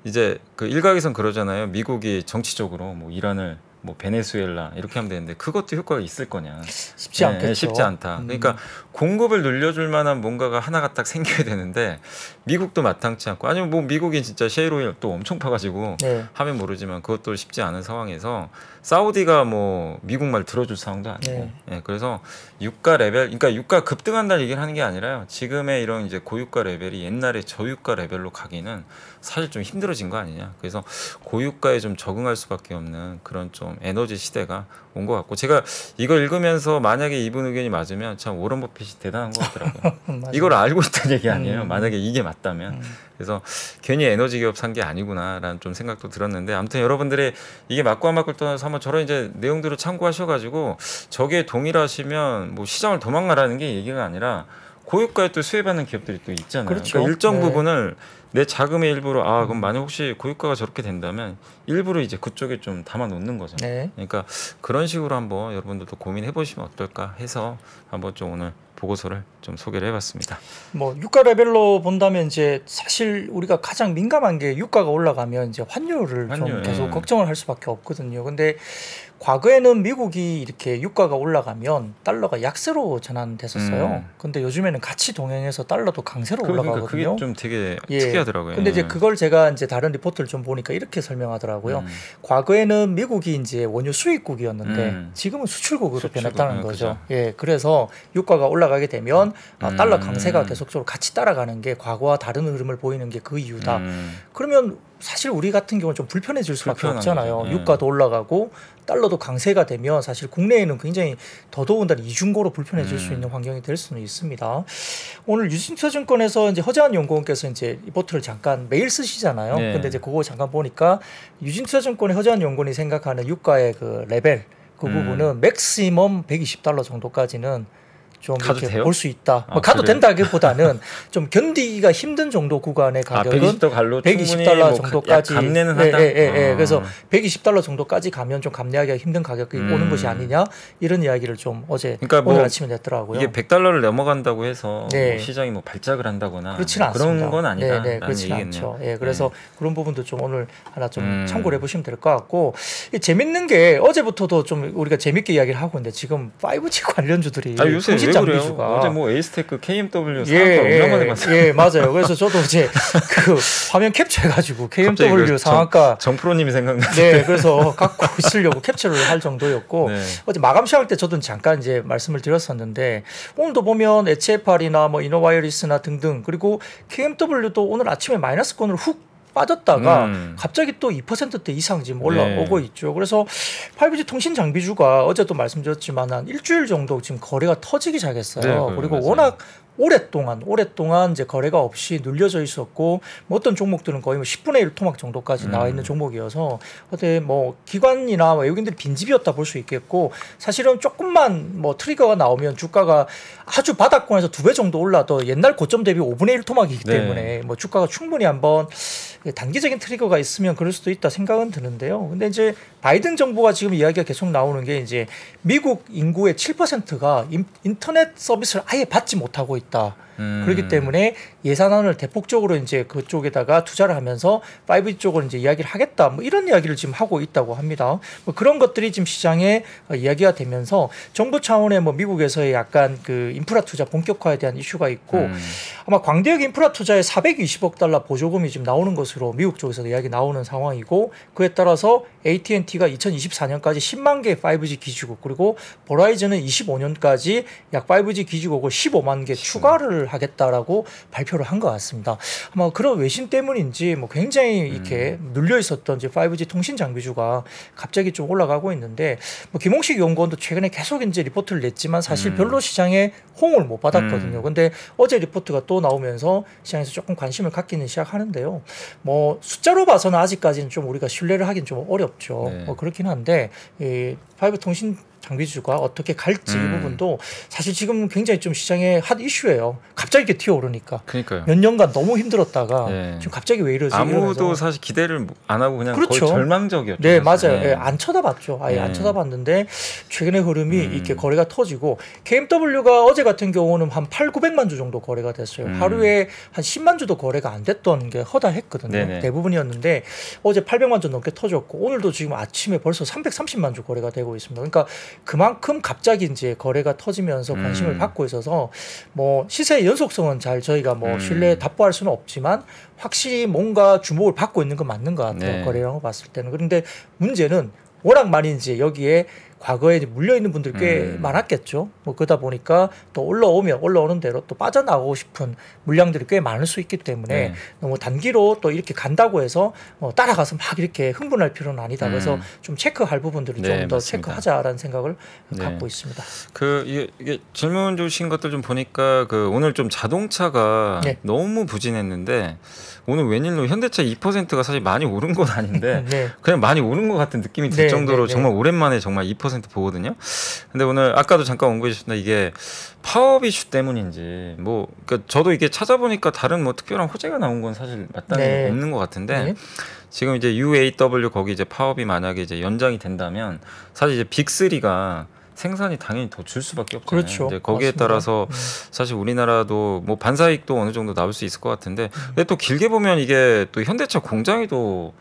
이제 그 일각에선 그러잖아요. 미국이 정치적으로 뭐 이란을 뭐 베네수엘라 이렇게 하면 되는데 그것도 효과가 있을 거냐? 쉽지 않겠죠. 쉽지 않다. 그러니까 공급을 늘려줄 만한 뭔가가 하나가 딱 생겨야 되는데 미국도 마땅치 않고 아니면 뭐 미국이 진짜 셰일오일 또 엄청 파가지고 하면 모르지만 그것도 쉽지 않은 상황에서 사우디가 뭐 미국 말 들어줄 상황도 아니고 그래서 유가 레벨 그러니까 유가 급등한다는 얘기를 하는 게 아니라요. 지금의 이런 이제 고유가 레벨이 옛날에 저유가 레벨로 가기는 사실 좀 힘들어진 거 아니냐. 그래서 고유가에 좀 적응할 수밖에 없는 그런 좀 에너지 시대가 온 것 같고 제가 이걸 읽으면서 만약에 이분 의견이 맞으면 참 워런 버핏이 대단한 것 같더라고요. 이걸 알고 있다는 얘기 아니에요. 만약에 이게 맞다면. 그래서 괜히 에너지 기업 산 게 아니구나라는 좀 생각도 들었는데 아무튼 여러분들이 이게 맞고 안 맞고를 떠나서 한번 저런 이제 내용들을 참고하셔가지고 저기에 동일하시면 뭐 시장을 도망가라는 게 얘기가 아니라 고유가에 또 수혜받는 기업들이 또 있잖아요. 그렇죠. 그러니까 일정 부분을 내 자금의 일부로 그럼 만약 혹시 고유가가 저렇게 된다면 일부러 이제 그쪽에 좀 담아 놓는 거죠. 그러니까 그런 식으로 한번 여러분들도 고민해 보시면 어떨까 해서 한번 좀 오늘 보고서를 좀 소개를 해봤습니다. 뭐 유가 레벨로 본다면 이제 사실 우리가 가장 민감한 게 유가가 올라가면 이제 환율을 좀 계속 걱정을 할 수밖에 없거든요. 근데 과거에는 미국이 이렇게 유가가 올라가면 달러가 약세로 전환됐었어요. 근데 요즘에는 같이 동행해서 달러도 강세로 올라가거든요. 그게 좀 되게 특이하더라고요. 근데 이제 그걸 제가 이제 다른 리포트를 좀 보니까 이렇게 설명하더라고요. 과거에는 미국이 이제 원유 수입국이었는데 지금은 수출국으로 변했다는 거죠. 예, 그래서 유가가 올라가게 되면 달러 강세가 계속적으로 같이 따라가는 게 과거와 다른 흐름을 보이는 게 그 이유다. 그러면 사실 우리 같은 경우는 좀 불편해질 수밖에 없잖아요. 유가도 올라가고 달러도 강세가 되면 사실 국내에는 굉장히 더더군다나 이중고로 불편해질 수 있는 환경이 될 수는 있습니다. 오늘 유진투자증권에서 이제 허재한 연구원께서 이제 리포트를 잠깐 매일 쓰시잖아요. 근데 이제 그거 잠깐 보니까 유진투자증권의 허재한 연구원이 생각하는 유가의 그 레벨 그 부분은 맥시멈 120달러 정도까지는 좀 이렇게 볼 수 있다. 뭐 가도 된다기보다는 좀 견디기가 힘든 정도 구간의 가격은 120달러 정도까지 감내는 하다. 그래서 120달러 정도까지 가면 좀 감내하기가 힘든 가격이 오는 것이 아니냐 이런 이야기를 좀 어제 그러니까 오늘 아침에 냈더라고요. 이게 100달러를 넘어간다고 해서 뭐 시장이 뭐 발작을 한다거나 그렇지는 그런 않습니다. 건 아니다. 그렇지 않죠. 그래서 그런 부분도 좀 오늘 하나 좀 참고를 해보시면 될 것 같고 재밌는 게 어제부터도 좀 우리가 재밌게 이야기를 하고 있는데 지금 5G 관련주들이 요새 왜 그래요? 어제 뭐 에이스테크 KMW 상한가 오랜만에 봤어요. 예, 맞아요. 그래서 저도 이제 그 화면 캡처해가지고 KMW 상한가 정프로님이 생각나요. 네, 그래서 갖고 있으려고 캡처를 할 정도였고 어제 마감 시할 때 저도 잠깐 이제 말씀을 드렸었는데 오늘도 보면 HFR이나 뭐 이노바이오리스나 등등 그리고 KMW도 오늘 아침에 마이너스권으로 훅 빠졌다가 갑자기 또 2%대 이상 지금 올라오고 있죠. 그래서 5G 통신 장비주가 어제도 말씀드렸지만 한 일주일 정도 지금 거래가 터지기 시작했어요. 그리고 맞아요. 워낙 오랫동안 이제 거래가 없이 눌려져 있었고 뭐 어떤 종목들은 거의 뭐 10분의 1 토막 정도까지 나와 있는 종목이어서 어때 뭐 기관이나 외국인들이 빈집이었다 볼 수 있겠고 사실은 조금만 뭐 트리거가 나오면 주가가 아주 바닥권에서 2배 정도 올라도 옛날 고점 대비 5분의 1 토막이기 때문에 뭐 주가가 충분히 한번 단기적인 트리거가 있으면 그럴 수도 있다 생각은 드는데요. 근데 이제 바이든 정부가 지금 이야기가 계속 나오는 게 이제 미국 인구의 7%가 인터넷 서비스를 아예 받지 못하고 있다. 그렇기 때문에 예산안을 대폭적으로 이제 그쪽에다가 투자를 하면서 5G 쪽을 이제 이야기를 하겠다. 뭐 이런 이야기를 지금 하고 있다고 합니다. 뭐 그런 것들이 지금 시장에 이야기가 되면서 정부 차원의 뭐 미국에서의 약간 그 인프라 투자 본격화에 대한 이슈가 있고 아마 광대역 인프라 투자에 420억 달러 보조금이 지금 나오는 것으로 미국 쪽에서 이야기 나오는 상황이고 그에 따라서 AT&T가 2024년까지 10만 개의 5G 기지국 그리고 버라이즌은 25년까지 약 5G 기지국을 15만 개 추가를 하겠다라고 발표를 한 것 같습니다. 아마 그런 외신 때문인지 뭐 굉장히 이렇게 눌려 있었던 5G 통신 장비주가 갑자기 좀 올라가고 있는데 뭐 김홍식 연구원도 최근에 계속 이제 리포트를 냈지만 사실 별로 시장에 호응을 못 받았거든요. 근데 어제 리포트가 또 나오면서 시장에서 조금 관심을 갖기는 시작하는데요. 뭐 숫자로 봐서는 아직까지는 좀 우리가 신뢰를 하긴 좀 어렵죠. 뭐 그렇긴 한데 이 5G 통신 장비주가 어떻게 갈지 이 부분도 사실 지금 굉장히 좀 시장의 핫 이슈예요. 갑자기 이렇게 튀어오르니까. 그러니까요. 몇 년간 너무 힘들었다가 지금 갑자기 왜 이러지? 아무도 이러면서. 사실 기대를 안 하고 그냥 그렇죠. 거의 절망적이었죠. 네, 맞아요. 안 쳐다봤죠. 아예 안 쳐다봤는데 최근의 흐름이 이렇게 거래가 터지고 KMW가 어제 같은 경우는 한 8,900만 주 정도 거래가 됐어요. 하루에 한 10만 주도 거래가 안 됐던 게 허다했거든요. 대부분이었는데 어제 800만 주 넘게 터졌고 오늘도 지금 아침에 벌써 330만 주 거래가 되고 있습니다. 그러니까 그만큼 갑자기 이제 거래가 터지면서 관심을 받고 있어서 뭐 시세의 연속성은 잘 저희가 뭐 신뢰 답보할 수는 없지만 확실히 뭔가 주목을 받고 있는 건 맞는 것 같아요. 거래량을 봤을 때는. 그런데 문제는 워낙 많이 이제 여기에 과거에 물려 있는 분들이 꽤 많았겠죠. 뭐 그러다 보니까 또 올라오는 대로 또 빠져나가고 싶은 물량들이 꽤 많을 수 있기 때문에 너무 단기로 또 이렇게 간다고 해서 따라가서 막 이렇게 흥분할 필요는 아니다. 그래서 좀 체크할 부분들을 좀 더 체크하자라는 생각을 갖고 있습니다. 이게 질문 주신 것들 좀 보니까 그 오늘 좀 자동차가 너무 부진했는데 오늘 웬일로 현대차 2%가 사실 많이 오른 건 아닌데 그냥 많이 오른 것 같은 느낌이 들 정도로 정말 오랜만에 정말 2% 보거든요. 근데 오늘 아까도 잠깐 언급해 주셨는데 이게 파업 이슈 때문인지 뭐 그러니까 저도 이게 찾아보니까 다른 뭐 특별한 호재가 나온 건 사실 마땅히 없는 것 같은데 지금 이제 UAW 거기 이제 파업이 만약에 이제 연장이 된다면 사실 이제 빅3가 생산이 당연히 더 줄 수밖에 없잖아요. 그렇죠. 이제 거기에 맞습니다. 따라서 사실 우리나라도 뭐 반사이익도 어느 정도 나올 수 있을 것 같은데 근데 또 길게 보면 이게 또 현대차 공장에도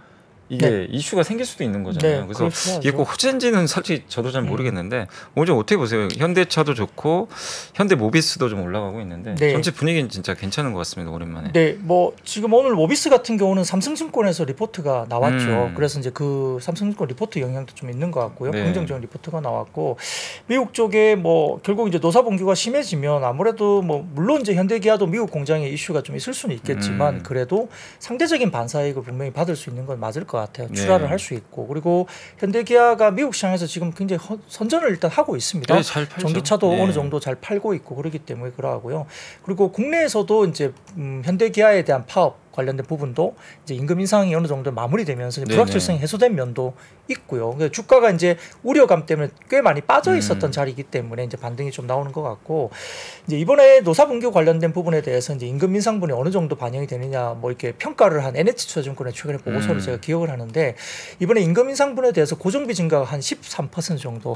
이게 네. 이슈가 생길 수도 있는 거잖아요. 네, 그래서 그렇죠. 이게 꼭 호재인지는 솔직히 저도 잘 모르겠는데 오늘 좀 어떻게 보세요? 현대차도 좋고 현대모비스도 좀 올라가고 있는데 네. 전체 분위기는 진짜 괜찮은 것 같습니다. 오랜만에. 네, 뭐 지금 오늘 모비스 같은 경우는 삼성증권에서 리포트가 나왔죠. 그래서 이제 그 삼성증권 리포트 영향도 좀 있는 것 같고요. 네. 긍정적인 리포트가 나왔고 미국 쪽에 뭐 결국 이제 노사 분규가 심해지면 아무래도 뭐 물론 이제 현대기아도 미국 공장에 이슈가 좀 있을 수는 있겠지만 그래도 상대적인 반사이익을 분명히 받을 수 있는 건 맞을 것 같아요. 출하를 네. 할 수 있고 그리고 현대기아가 미국 시장에서 지금 굉장히 선전을 일단 하고 있습니다. 네, 잘 팔죠. 전기차도 네. 어느 정도 잘 팔고 있고 그렇기 때문에 그러하고요. 그리고 국내에서도 이제 현대기아에 대한 파업 관련된 부분도 이제 임금 인상이 어느 정도 마무리되면서 불확실성이 해소된 면도 있고요. 그러니까 주가가 이제 우려감 때문에 꽤 많이 빠져 있었던 자리이기 때문에 이제 반등이 좀 나오는 것 같고 이제 이번에 노사분규 관련된 부분에 대해서 이제 임금 인상분이 어느 정도 반영이 되느냐 뭐 이렇게 평가를 한 NH투자증권의 최근에 보고서를 제가 기억을 하는데 이번에 임금 인상분에 대해서 고정비 증가가 한 13% 정도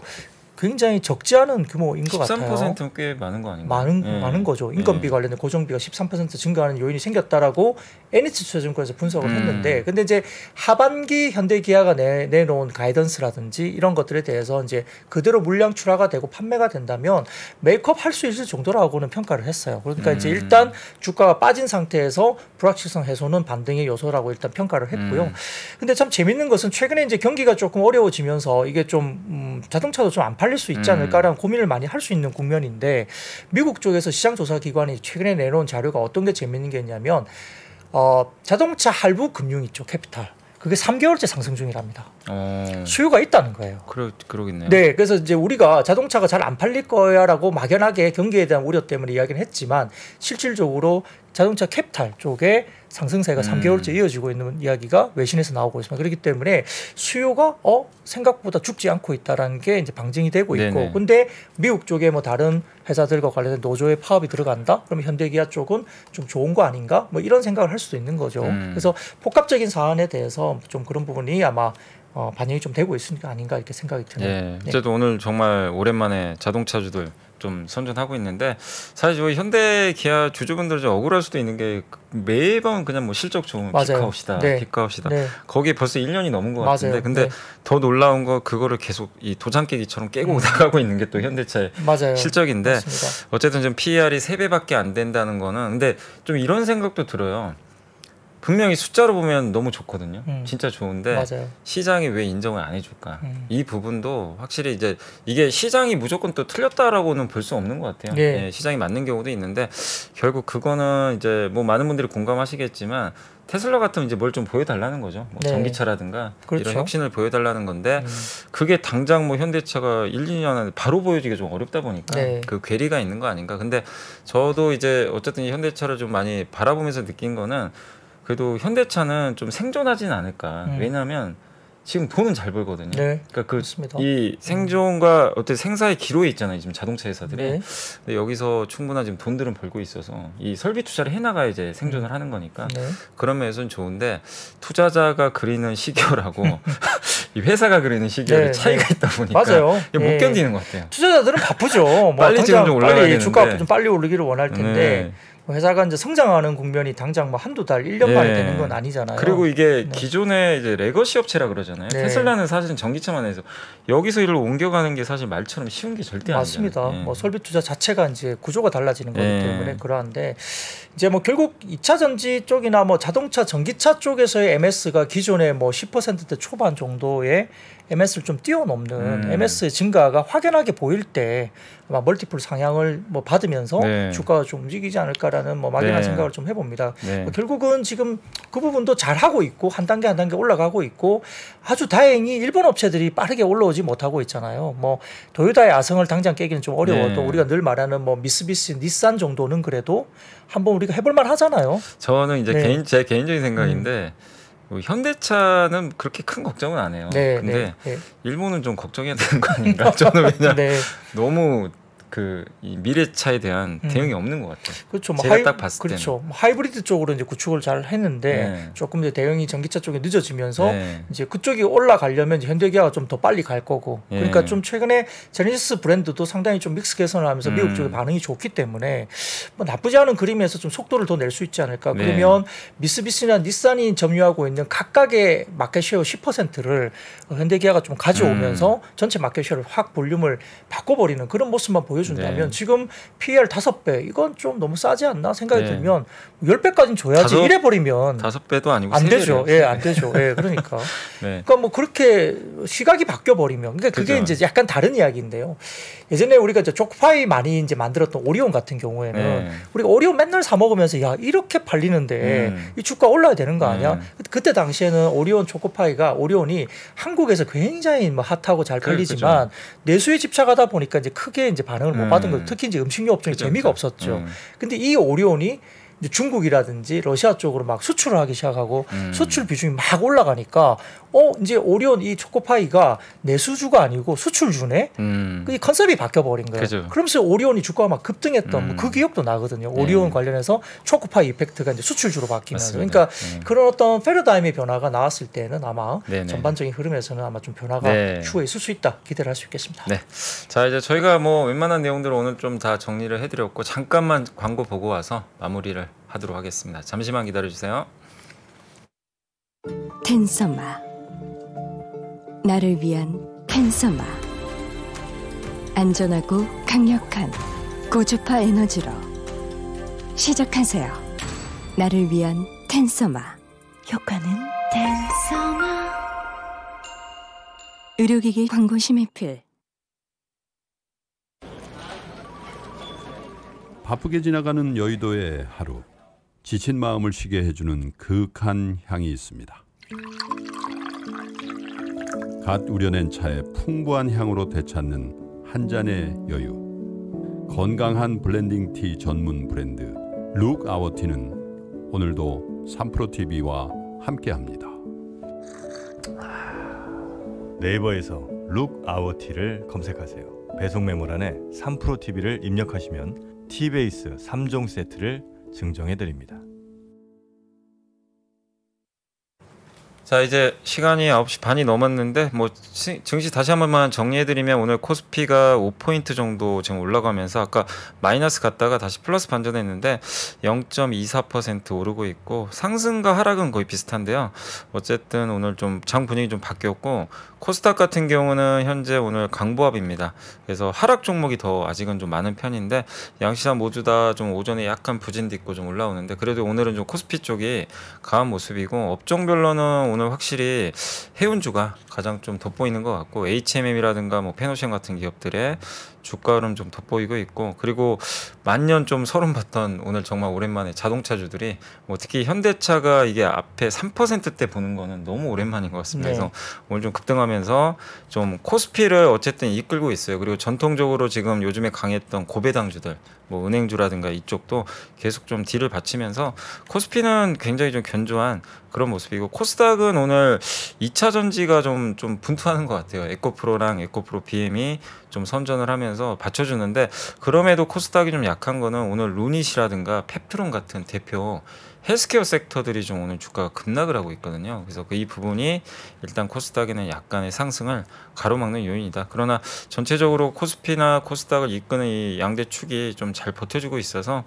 굉장히 적지 않은 규모인 것 같아요. 13%는 꽤 많은 거 아닌가요? 많은 거죠. 인건비 관련된 고정비가 13% 증가하는 요인이 생겼다라고 NH투자증권에서 분석을 했는데, 근데 이제 하반기 현대기아가 내놓은 가이던스라든지 이런 것들에 대해서 이제 그대로 물량 출하가 되고 판매가 된다면 메이크업 할 수 있을 정도라고는 평가를 했어요. 그러니까 이제 일단 주가가 빠진 상태에서 불확실성 해소는 반등의 요소라고 일단 평가를 했고요. 근데 참 재밌는 것은 최근에 이제 경기가 조금 어려워지면서 이게 좀 자동차도 좀 안 팔릴 수 있지 않을까라는 고민을 많이 할 수 있는 국면인데 미국 쪽에서 시장조사기관이 최근에 내놓은 자료가 어떤 게 재밌는 게 있냐면 자동차 할부 금융 있죠. 캐피탈. 그게 3개월째 상승 중이랍니다. 수요가 있다는 거예요. 그러겠네요. 네, 그래서 이제 우리가 자동차가 잘 안 팔릴 거야라고 막연하게 경기에 대한 우려 때문에 이야기는 했지만 실질적으로 자동차 캐피탈 쪽에 상승세가 3개월째 이어지고 있는 이야기가 외신에서 나오고 있습니다. 그렇기 때문에 수요가 생각보다 죽지 않고 있다라는 게 이제 방증이 되고 있고, 네네. 근데 미국 쪽에 뭐 다른 회사들과 관련된 노조의 파업이 들어간다? 그러면 현대기아 쪽은 좀 좋은 거 아닌가? 뭐 이런 생각을 할 수도 있는 거죠. 그래서 복합적인 사안에 대해서 좀 그런 부분이 아마 반영이 좀 되고 있으니까 아닌가 이렇게 생각이 드네요. 네, 어쨌든 오늘 정말 오랜만에 자동차주들 좀 선전하고 있는데 사실 저희 현대 기아 주주분들 좀 억울할 수도 있는 게 매번 그냥 뭐 실적 좋은 빅카웃이다, 빅카웃이다. 네. 거기에 벌써 1년이 넘은 것 같은데 맞아요. 근데 네. 더 놀라운 거 그거를 계속 이 도장 깨기처럼 깨고 나가고 있는 게 또 현대차의 맞아요. 실적인데 맞습니다. 어쨌든 좀 PER이 3배밖에 안 된다는 거는 근데 좀 이런 생각도 들어요. 분명히 숫자로 보면 너무 좋거든요. 진짜 좋은데 맞아요. 시장이 왜 인정을 안 해줄까? 이 부분도 확실히 이제 이게 시장이 무조건 또 틀렸다라고는 볼 수 없는 것 같아요. 네. 시장이 맞는 경우도 있는데 결국 그거는 이제 뭐 많은 분들이 공감하시겠지만 테슬라 같으면 이제 뭘 좀 보여달라는 거죠. 뭐 네. 전기차라든가 그렇죠. 이런 혁신을 보여달라는 건데 그게 당장 뭐 현대차가 1, 2년 안에 바로 보여주기가 좀 어렵다 보니까 네. 그 괴리가 있는 거 아닌가. 근데 저도 이제 어쨌든 이 현대차를 좀 많이 바라보면서 느낀 거는 그래도 현대차는 좀 생존하지는 않을까. 왜냐하면 지금 돈은 잘 벌거든요. 네, 그러니까 그렇습니다. 이 생존과 어떤 생사의 기로에 있잖아요. 지금 자동차 회사들이. 네. 근데 여기서 충분한 지금 돈들은 벌고 있어서 이 설비 투자를 해나가야 이제 생존을 하는 거니까 네. 그런 면에서는 좋은데 투자자가 그리는 시기열하고 이 회사가 그리는 시기열에 네, 차이가 네. 있다 보니까 맞아요. 이게 못 견디는 것 같아요. 투자자들은 바쁘죠. 뭐 빨리 지금 좀 올라가야 빨리 주가 되는데. 좀 빨리 오르기를 원할 텐데 네. 회사가 이제 성장하는 국면이 당장 뭐 한두 달, 1년 만에 되는 건 아니잖아요. 그리고 이게 기존의 이제 레거시 업체라 그러잖아요. 네. 테슬라는 사실은 전기차만 해서 여기서 일을 옮겨가는 게 사실 말처럼 쉬운 게 절대 맞습니다. 아니잖아요. 뭐 설비 투자 자체가 이제 구조가 달라지는 거기 네. 때문에 그러한데 이제 뭐 결국 2차 전지 쪽이나 뭐 자동차, 전기차 쪽에서의 MS가 기존의 뭐 10%대 초반 정도의 MS를 좀 뛰어넘는 MS의 증가가 확연하게 보일 때 아마 멀티플 상향을 뭐 받으면서 네. 주가가 좀 움직이지 않을까라는 뭐 막연한 네. 생각을 좀 해봅니다. 네. 뭐 결국은 지금 그 부분도 잘 하고 있고 한 단계 한 단계 올라가고 있고 아주 다행히 일본 업체들이 빠르게 올라오지 못하고 있잖아요. 뭐 도요타의 아성을 당장 깨기는 좀 어려워도 네. 우리가 늘 말하는 뭐 미쓰비시, 닛산 정도는 그래도 한번 우리가 해볼만 하잖아요. 저는 이제 네. 제 개인적인 생각인데 뭐 현대차는 그렇게 큰 걱정은 안 해요. 네, 근데 네, 네. 일본은 좀 걱정해야 되는 거 아닌가? 저는 왜냐 네. 너무 이 미래차에 대한 대응이 없는 것 같아요. 그렇죠. 제가 딱 봤을 때는. 그렇죠. 하이브리드 쪽으로 이제 구축을 잘 했는데 조금 이제 대응이 전기차 쪽에 늦어지면서 이제 그쪽이 올라가려면 이제 현대기아가 좀 더 빨리 갈 거고. 그러니까 좀 최근에 제네시스 브랜드도 상당히 좀 믹스 개선을 하면서 미국 쪽에 반응이 좋기 때문에 뭐 나쁘지 않은 그림에서 좀 속도를 더 낼 수 있지 않을까. 그러면 미쓰비시나 닛산이 점유하고 있는 각각의 마켓 쉐어 10%를 현대기아가 좀 가져오면서 전체 마켓 쉐어를 확 볼륨을 바꿔버리는 그런 모습만 보여준다면 지금 PER 5배 이건 좀 너무 싸지 않나 생각이 들면 10배까지는 줘야지 이래 버리면 5배도 아니고 안 되죠. 예, 안 되죠. 예, 그러니까. 그러니까 뭐 그렇게 시각이 바뀌어 버리면 그러니까 그게 이제 약간 다른 이야기인데요. 예전에 우리가 이제 초코파이 많이 이제 만들었던 오리온 같은 경우에는 우리가 오리온 맨날 사 먹으면서 야 이렇게 팔리는데 이 주가 올라야 되는 거 아니야? 그때 당시에는 오리온이 한국에서 굉장히 뭐 핫하고 잘 팔리지만 내수에 집착하다 보니까 이제 크게 이제 반응을 못 받은 거죠. 특히 이제 음식료 업종이 재미가 없었죠. 근데 이 오리온이 이제 중국이라든지 러시아 쪽으로 막 수출을 하기 시작하고 수출 비중이 막 올라가니까 이제 오리온 이 초코파이가 내수주가 아니고 수출주네. 이 컨셉이 바뀌어 버린 거예요. 그죠. 그러면서 오리온이 주가가 막 급등했던 뭐그 기억도 나거든요. 오리온 관련해서 초코파이 이펙트가 이제 수출주로 바뀌면서. 맞습니다. 그러니까 그런 어떤 패러다임의 변화가 나왔을 때는 아마 전반적인 흐름에서는 아마 좀 변화가 추후에 있을 수 있다 기대를 할 수 있겠습니다. 네. 자 이제 저희가 뭐 웬만한 내용들을 오늘 좀 다 정리를 해드렸고 잠깐만 광고 보고 와서 마무리를 하도록 하겠습니다. 잠시만 기다려주세요. 텐서마 나를 위한 텐서마 안전하고 강력한 고주파 에너지로 시작하세요. 나를 위한 텐서마 효과는 텐서마 의료기기 광고 심의필 바쁘게 지나가는 여의도의 하루 지친 마음을 쉬게 해주는 그윽한 향이 있습니다. 갓 우려낸 차의 풍부한 향으로 되찾는 한 잔의 여유. 건강한 블렌딩 티 전문 브랜드 룩 아워 티는 오늘도 3프로TV와 함께합니다. 네이버에서 룩 아워 티를 검색하세요. 배송 메모란에 3프로TV를 입력하시면 티베이스 3종 세트를 증정해드립니다. 자 이제 시간이 9시 반이 넘었는데 뭐 증시 다시 한 번만 정리해드리면 오늘 코스피가 5포인트 정도 지금 올라가면서 아까 마이너스 갔다가 다시 플러스 반전했는데 0.24% 오르고 있고 상승과 하락은 거의 비슷한데요. 어쨌든 오늘 좀 장 분위기 좀 바뀌었고 코스닥 같은 경우는 현재 오늘 강보합입니다. 그래서 하락 종목이 더 아직은 좀 많은 편인데 양시장 모두 다 좀 오전에 약간 부진 딛고 좀 올라오는데 그래도 오늘은 좀 코스피 쪽이 강한 모습이고 업종별로는 오늘 확실히 해운주가 가장 좀 돋보이는 것 같고 HMM이라든가 뭐 페노션 같은 기업들의 주가 흐름 좀 돋보이고 있고 그리고 만년 좀 서름 봤던 오늘 정말 오랜만에 자동차주들이 뭐 특히 현대차가 이게 앞에 3%대 보는 거는 너무 오랜만인 것 같습니다. 그래서 오늘 좀 급등하면서 좀 코스피를 어쨌든 이끌고 있어요. 그리고 전통적으로 지금 요즘에 강했던 고배당주들 뭐 은행주라든가 이쪽도 계속 좀 딜을 받치면서 코스피는 굉장히 좀 견조한 그런 모습이고 코스닥은 오늘 2차 전지가 좀 분투하는 것 같아요. 에코프로랑 에코프로 BM이 좀 선전을 하면서 받쳐주는데 그럼에도 코스닥이 좀 약한 거는 오늘 루닛이라든가 펩트론 같은 대표 헬스케어 섹터들이 좀 오늘 주가가 급락을 하고 있거든요. 그래서 이 부분이 일단 코스닥에는 약간의 상승을 가로막는 요인이다. 그러나 전체적으로 코스피나 코스닥을 이끄는 이 양대 축이 좀 잘 버텨주고 있어서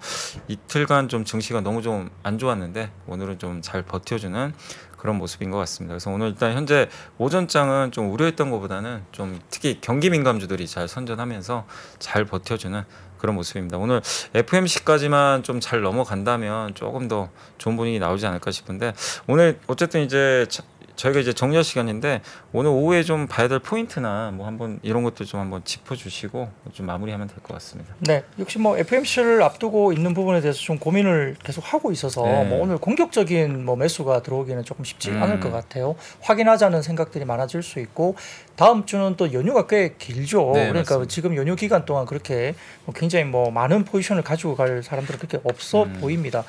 이틀간 좀 증시가 너무 좀 안 좋았는데 오늘은 좀 잘 버텨주는 그런 모습인 것 같습니다. 그래서 오늘 일단 현재 오전장은 좀 우려했던 것보다는 좀 특히 경기 민감주들이 잘 선전하면서 잘 버텨주는 그런 모습입니다. 오늘 FMC까지만 좀 잘 넘어간다면 조금 더 좋은 분위기 나오지 않을까 싶은데 오늘 어쨌든 이제 저희가 이제 정리할 시간인데 오늘 오후에 좀 봐야 될 포인트나 뭐 한번 이런 것들 좀 한번 짚어주시고 좀 마무리하면 될 것 같습니다. 네, 역시 뭐 FMC를 앞두고 있는 부분에 대해서 좀 고민을 계속 하고 있어서 뭐 오늘 공격적인 뭐 매수가 들어오기는 조금 쉽지 않을 것 같아요. 확인하자는 생각들이 많아질 수 있고 다음 주는 또 연휴가 꽤 길죠. 그러니까 맞습니다. 지금 연휴 기간 동안 그렇게 굉장히 뭐 많은 포지션을 가지고 갈 사람들은 그렇게 없어 보입니다.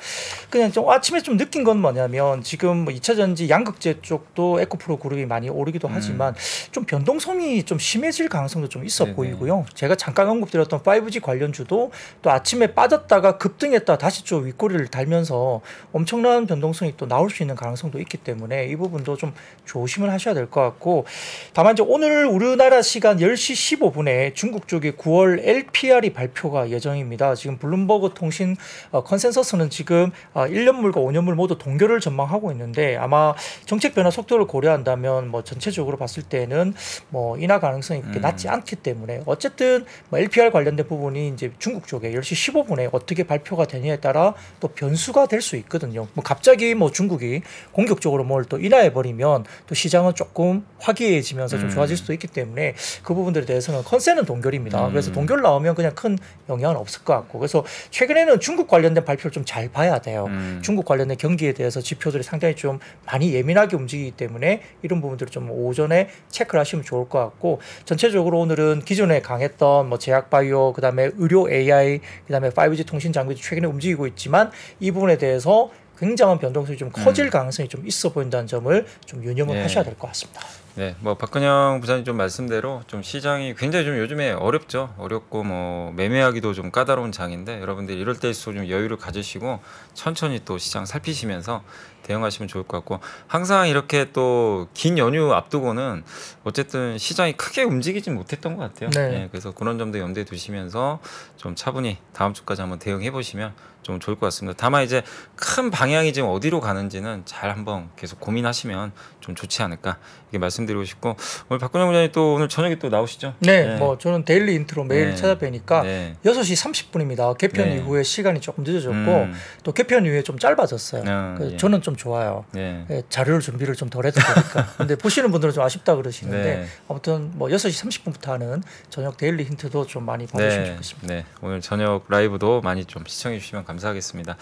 그냥 좀 아침에 좀 느낀 건 뭐냐면 지금 뭐 2차 전지 양극재 쪽 쪽도 에코프로 그룹이 많이 오르기도 하지만 좀 변동성이 좀 심해질 가능성도 좀 있어 네네. 보이고요. 제가 잠깐 언급드렸던 5G 관련주도 또 아침에 빠졌다가 급등했다 다시 좀 윗꼬리를 달면서 엄청난 변동성이 또 나올 수 있는 가능성도 있기 때문에 이 부분도 좀 조심을 하셔야 될 것 같고, 다만 이제 오늘 우리나라 시간 10시 15분에 중국 쪽에 9월 LPR이 발표가 예정입니다. 지금 블룸버그 통신 컨센서스는 지금 1년물과 5년물 모두 동결을 전망하고 있는데, 아마 정책 변화 속도를 고려한다면 뭐 전체적으로 봤을 때는 뭐 인하 가능성이 그렇게 낮지 않기 때문에 어쨌든 뭐 LPR 관련된 부분이 이제 중국 쪽에 10시 15분에 어떻게 발표가 되느냐에 따라 또 변수가 될 수 있거든요. 뭐 갑자기 뭐 중국이 공격적으로 뭘 또 인하해 버리면 또 시장은 조금 화기애애지면서 좀 좋아질 수도 있기 때문에 그 부분들에 대해서는 컨센은 동결입니다. 그래서 동결 나오면 그냥 큰 영향은 없을 것 같고, 그래서 최근에는 중국 관련된 발표를 좀 잘 봐야 돼요. 중국 관련된 경기에 대해서 지표들이 상당히 좀 많이 예민하게 움직이기 때문에 이런 부분들을 좀 오전에 체크를 하시면 좋을 것 같고, 전체적으로 오늘은 기존에 강했던 뭐 제약바이오, 그다음에 의료 AI, 그다음에 5G 통신 장비도 최근에 움직이고 있지만 이 부분에 대해서 굉장한 변동성이 좀 커질 가능성이 좀 있어 보인다는 점을 좀 유념을 하셔야 될 것 같습니다. 네, 뭐 박근영 부장님 좀 말씀대로 좀 시장이 굉장히 좀 요즘에 어렵죠. 어렵고 뭐 매매하기도 좀 까다로운 장인데, 여러분들 이럴 때일수록 좀 여유를 가지시고 천천히 또 시장 살피시면서 대응하시면 좋을 것 같고, 항상 이렇게 또 긴 연휴 앞두고는 어쨌든 시장이 크게 움직이진 못했던 것 같아요. 네. 네, 그래서 그런 점도 염두에 두시면서 좀 차분히 다음 주까지 한번 대응해 보시면 좀 좋을 것 같습니다. 다만 이제 큰 방향이 지금 어디로 가는지는 잘 한번 계속 고민하시면 좀 좋지 않을까, 이게 말씀드리고 싶고, 오늘 박근영 부장님 또 오늘 저녁에 또 나오시죠? 네, 뭐 저는 데일리 인트로 매일 네. 찾아뵈니까 네. 6시 30분입니다. 개편 네. 이후에 시간이 조금 늦어졌고 또 개편 이후에 좀 짧아졌어요. 그래서 예. 저는 좀 좋아요. 네. 예, 자료를 준비를 좀 덜 해도 되니까. 근데 보시는 분들은 좀 아쉽다 그러시는데 네. 아무튼 뭐 6시 30분부터 하는 저녁 데일리 힌트도 좀 많이 봐주시면 네, 좋겠습니다. 네, 오늘 저녁 라이브도 많이 좀 시청해 주시면 감사하겠습니다.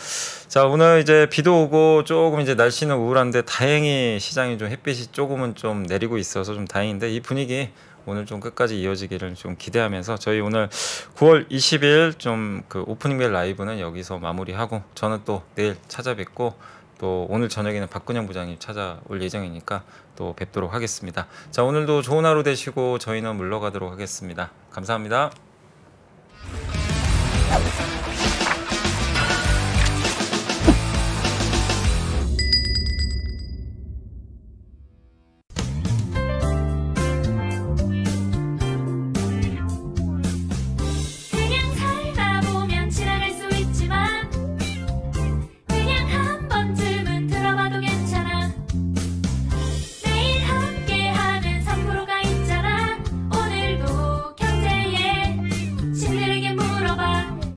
자, 오늘 이제 비도 오고 조금 이제 날씨는 우울한데 다행히 시장이 좀 햇빛이 조금은 좀 내리고 있어서 좀 다행인데, 이 분위기 오늘 좀 끝까지 이어지기를 좀 기대하면서 저희 오늘 9월 20일 좀 그 오프닝벨 라이브는 여기서 마무리하고, 저는 또 내일 찾아뵙고 또 오늘 저녁에는 박근영 부장님 찾아올 예정이니까 또 뵙도록 하겠습니다. 자, 오늘도 좋은 하루 되시고 저희는 물러가도록 하겠습니다. 감사합니다.